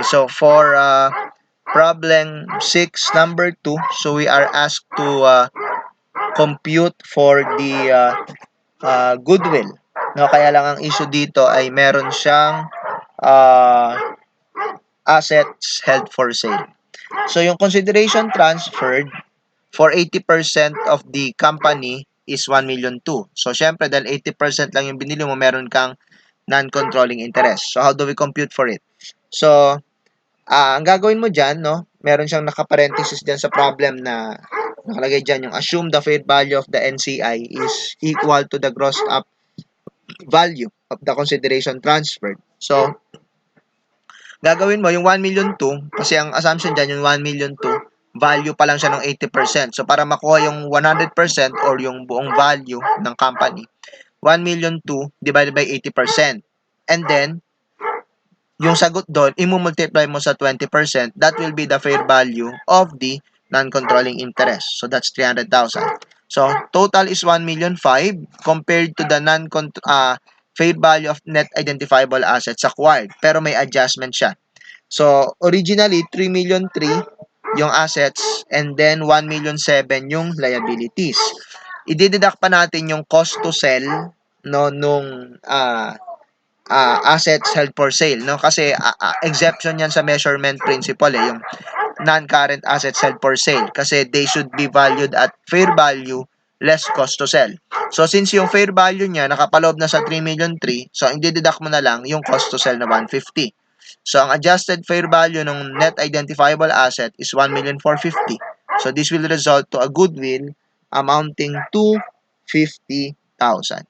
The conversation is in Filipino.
Okay, so for problem 6, number 2, so we are asked to compute for the goodwill. No, kaya lang ang issue dito ay meron siyang uh, assets held for sale. So yung consideration transferred for 80% of the company is 1,200,000. So syempre dahil 80% lang yung binili mo, meron kang non-controlling interest. So how do we compute for it? So ang gagawin mo dyan, no, meron siyang nakaparenthesis dyan sa problem na nakalagay dyan yung assume the fair value of the NCI is equal to the gross up value of the consideration transferred. So, gagawin mo yung 1,200,000 kasi ang assumption dyan yung 1,200,000 value pa lang siya ng 80%. So, para makuha yung 100% or yung buong value ng company, 1,200,000 divided by 80%. And then, yung sagot doon, i-multiply mo sa 20%, that will be the fair value of the non-controlling interest. So, that's 300,000. So, total is 1,500,000 compared to the fair value of net identifiable assets acquired. Pero may adjustment siya. So, originally, 3,300,000 yung assets and then 1,700,000 yung liabilities. I-deduct pa natin yung cost to sell no nung assets held for sale, no? Kasi exception yan sa measurement principle, yung non-current assets held for sale kasi they should be valued at fair value less cost to sell. So, since yung fair value niya nakapaloob na sa 3,300,000, so, i-deduct mo na lang yung cost to sell na 150. So, ang adjusted fair value ng net identifiable asset is 1,450,000. So, this will result to a goodwill amounting to 50,000.